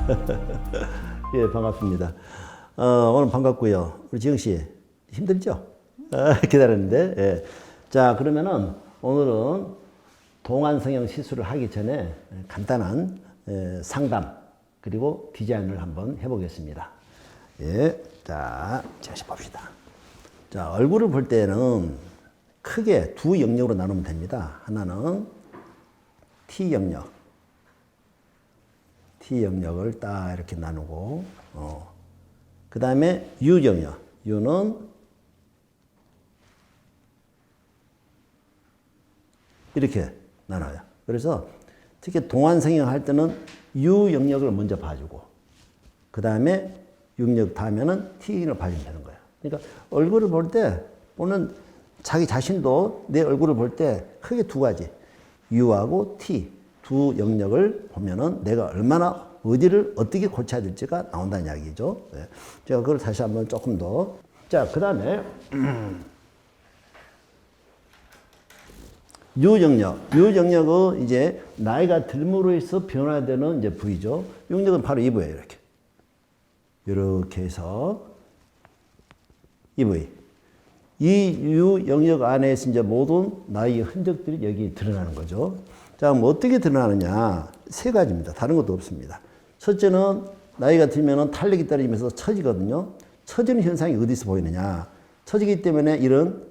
예, 반갑습니다. 오늘 반갑고요. 우리 지영 씨 힘들죠? 기다렸는데. 예. 자, 그러면은 오늘은 동안성형 시술을 하기 전에 간단한 상담 그리고 디자인을 한번 해보겠습니다. 예, 자, 다시 봅시다. 자, 얼굴을 볼 때는 크게 두 영역으로 나누면 됩니다. 하나는 T 영역. T 영역을 딱 이렇게 나누고, 그 다음에 U 영역. U는 이렇게 나눠요. 그래서 특히 동안성형 할 때는 U 영역을 먼저 봐주고, 그 다음에 U 영역 다음에는 T 영역을 봐주면 되는 거예요. 그러니까 얼굴을 볼 때, 보는 자기 자신도 내 얼굴을 볼 때 크게 두 가지, U하고 T. 두 영역을 보면은 내가 얼마나 어디를 어떻게 고쳐야 될지가 나온다는 이야기죠. 네. 제가 그걸 다시 한번 조금 더. 자, 그 다음에 U 영역. U 영역은 이제 나이가 들므로 해서 변화되는 이제 부위죠. U 영역은 바로 이 부위예요. 이렇게. 이렇게 해서 이 부위. 이 U 영역 안에서 이제 모든 나이의 흔적들이 여기 드러나는 거죠. 자, 그럼 어떻게 드러나느냐? 세 가지입니다. 다른 것도 없습니다. 첫째는 나이가 들면 탄력이 떨어지면서 처지거든요. 처지는 현상이 어디서 보이느냐? 처지기 때문에 이런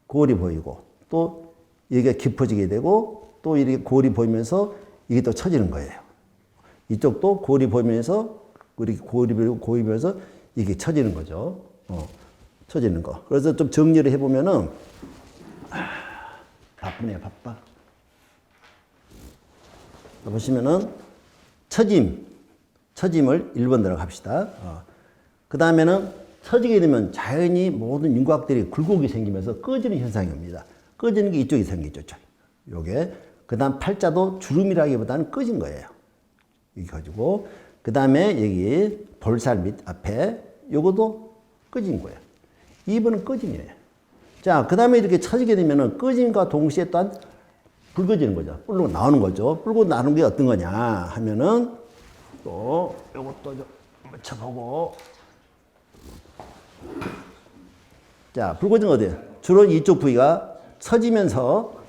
골이 보이고 또 여기가 깊어지게 되고 또 이렇게 골이 보이면서 이게 또 처지는 거예요. 이쪽도 골이 보이면서 이렇게 골이 보이면서 이게 처지는 거죠. 처지는 거. 그래서 좀 정리를 해보면은 바쁘네요, 바빠. 보시면은 처짐을 1번 들어갑시다. 그 다음에는 처지게 되면 자연히 모든 윤곽들이 굴곡이 생기면서 꺼지는 현상이 옵니다. 꺼지는 게 이쪽이 생기죠. 요게. 그 다음 팔자도 주름이라기보다는 꺼진 거예요. 이게 가지고. 그 다음에 여기 볼살 밑 앞에 요것도 꺼진 거예요. 2번은 꺼짐이에요. 자, 그 다음에 이렇게 처지게 되면은 꺼짐과 동시에 또한 붉어지는 거죠. 뿔고 나오는 거죠. 뿔고 나오는 게 어떤 거냐 하면은 또 요것도 좀 맞춰보고. 자, 붉어진 거 어디에요? 주로 이쪽 부위가 처지면서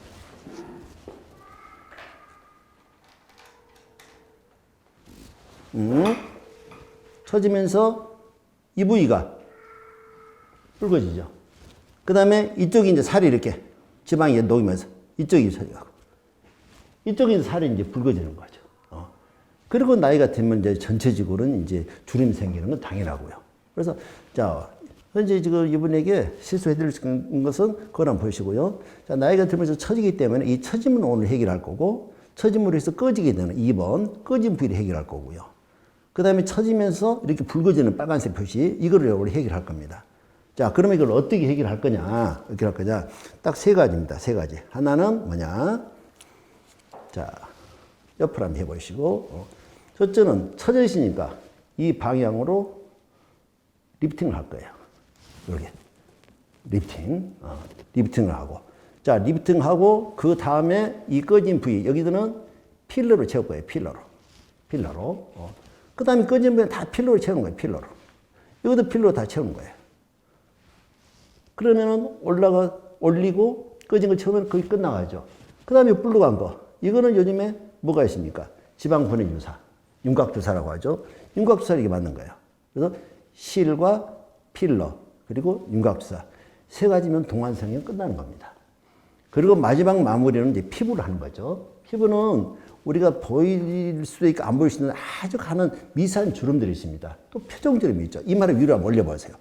처지면서 이 부위가 붉어지죠. 그 다음에 이쪽이 이제 살이 이렇게 지방이 녹이면서 이쪽이 처지고 이쪽에 살이 이제 붉어지는 거죠. 그리고 나이가 들면 이제 전체적으로는 이제 주름이 생기는 건 당연하고요. 그래서, 자, 현재 지금 이분에게 실수해드릴 것은 그걸 한번 보시고요. 자, 나이가 들면서 처지기 때문에 이 처짐은 오늘 해결할 거고, 처짐으로 해서 꺼지게 되는 2번, 꺼진 부위를 해결할 거고요. 그 다음에 처지면서 이렇게 붉어지는 빨간색 표시, 이거를 오늘 해결할 겁니다. 자, 그러면 이걸 어떻게 해결할 거냐? 어떻게 할 거냐? 딱 세 가지입니다. 세 가지. 하나는 뭐냐? 자, 옆으로 한번 해보시고, 첫째는 처져 있으니까 이 방향으로 리프팅을 할 거예요. 이렇게. 리프팅을 하고. 자, 리프팅하고, 그 다음에 이 꺼진 부위, 여기서는 필러로 채울 거예요. 필러로. 그 다음에 꺼진 부위는 다 필러로 채우는 거예요. 필러로. 이것도 필러로 다 채우는 거예요. 그러면은 올리고, 꺼진 거 채우면 거의 끝나가죠. 그 다음에 불러간 거. 이거는 요즘에 뭐가 있습니까? 지방분해 주사, 윤곽주사라고 하죠. 윤곽주사 이렇게 맞는 거예요. 그래서 실과 필러, 그리고 윤곽주사. 세 가지면 동안성형 끝나는 겁니다. 그리고 마지막 마무리는 이제 피부를 하는 거죠. 피부는 우리가 보일 수도 있고 안 보일 수 있는 아주 가는 미세한 주름들이 있습니다. 또 표정주름이 있죠. 이마를 위로 한번 올려보세요.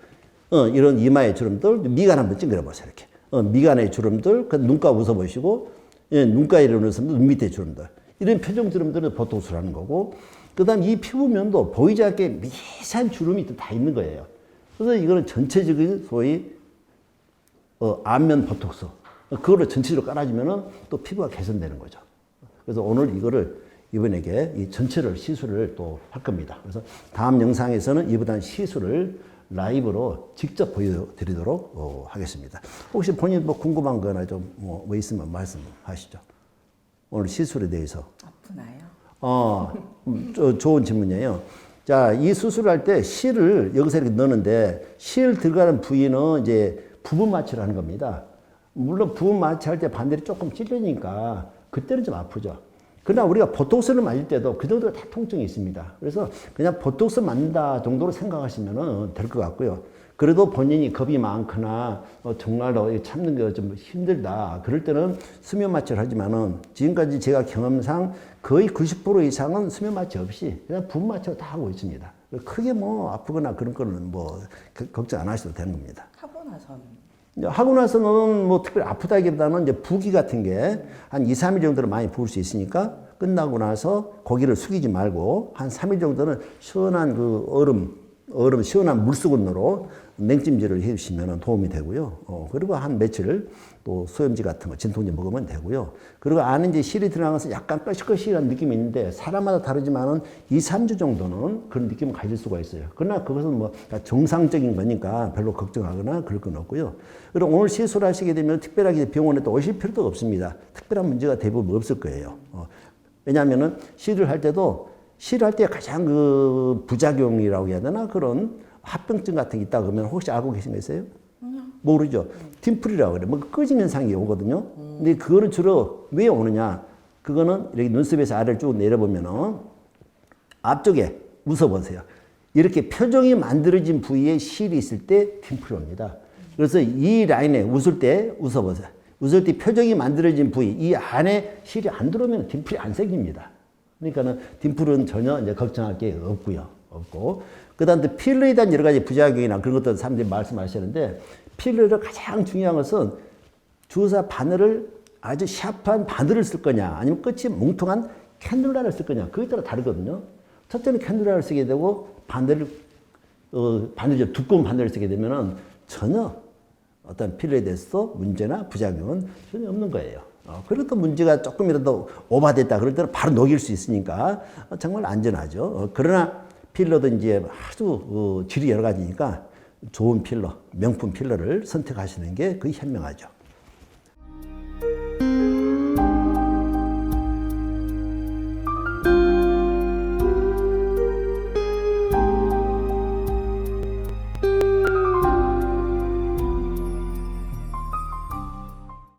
이런 이마의 주름들, 미간 한번 찡그려보세요. 이렇게. 미간의 주름들, 그 눈가 웃어보시고, 예, 눈가에 이르면서 눈 밑에 주름들. 이런 표정 주름들은 보톡스라는 거고, 그 다음 이 피부면도 보이지 않게 미세한 주름이 또 다 있는 거예요. 그래서 이거는 전체적인 소위, 안면 보톡스. 그거를 전체적으로 깔아주면은 또 피부가 개선되는 거죠. 그래서 오늘 이거를 이분에게 이 전체를 시술을 또 할 겁니다. 그래서 다음 영상에서는 이보다는 시술을 라이브로 직접 보여드리도록 하겠습니다. 혹시 본인 뭐 궁금한 거나 좀 뭐 있으면 말씀하시죠. 오늘 시술에 대해서. 아프나요? 좋은 질문이에요. 자, 이 수술할 때 실을 여기서 이렇게 넣는데 실 들어가는 부위는 이제 부분 마취를 하는 겁니다. 물론 부분 마취할 때 반대로 조금 찔리니까 그때는 좀 아프죠. 그러나 우리가 보톡스를 맞을 때도 그 정도로 다 통증이 있습니다. 그래서 그냥 보톡스 맞는다 정도로 생각하시면 될 것 같고요. 그래도 본인이 겁이 많거나 정말로 참는 게 좀 힘들다. 그럴 때는 수면 마취를 하지만은 지금까지 제가 경험상 거의 90% 이상은 수면 마취 없이 그냥 부분 마취로 다 하고 있습니다. 크게 뭐 아프거나 그런 거는 뭐 걱정 안 하셔도 되는 겁니다. 하고 나서는? 하고 나서는 뭐 특별히 아프다기보다는 이제 부기 같은 게 한 2, 3일 정도는 많이 부을 수 있으니까 끝나고 나서 고기를 숙이지 말고 한 3일 정도는 시원한 그 얼음 시원한 물수건으로 냉찜질을 해주시면 도움이 되고요. 그리고 한 며칠 또 소염제 같은 거 진통제 먹으면 되고요. 그리고 안에 이제 실이 들어가서 약간 꺼시꺼시한 느낌이 있는데 사람마다 다르지만은 2, 3주 정도는 그런 느낌을 가질 수가 있어요. 그러나 그것은 뭐 정상적인 거니까 별로 걱정하거나 그럴 건 없고요. 그리고 오늘 시술하시게 되면 특별하게 병원에 또 오실 필요도 없습니다. 특별한 문제가 대부분 없을 거예요. 왜냐하면은 실을 할 때 가장 그 부작용이라고 해야 되나 그런 합병증 같은 게 있다 그러면 혹시 알고 계신 거 있어요? 모르죠. 딤플이라고 그래. 뭐 꺼진 현상이 오거든요. 근데 그거는 주로 왜 오느냐? 그거는 이렇게 눈썹에서 아래를 쭉 내려보면은 앞쪽에 웃어보세요. 이렇게 표정이 만들어진 부위에 실이 있을 때 딤플이 옵니다. 그래서 이 라인에 웃을 때 웃어보세요. 웃을 때 표정이 만들어진 부위, 이 안에 실이 안 들어오면 딤플이 안 생깁니다. 그러니까는 딤플은 전혀 이제 걱정할 게 없고. 그 다음에 필러에 대한 여러 가지 부작용이나 그런 것들 사람들이 말씀하시는데 필러를 가장 중요한 것은 주사 바늘을 아주 샤프한 바늘을 쓸 거냐 아니면 끝이 뭉퉁한 캔들라를 쓸 거냐 그에 따라 다르거든요. 첫째는 캔들라를 쓰게 되고 바늘을 두꺼운 바늘을 쓰게 되면은 전혀 어떤 필러에 대해서 문제나 부작용은 전혀 없는 거예요. 그래도 문제가 조금이라도 오버됐다 그럴 때는 바로 녹일 수 있으니까 정말 안전하죠. 그러나 필러도 이제 아주 질이 여러 가지니까 좋은 필러, 명품 필러를 선택하시는 게 거의 현명하죠.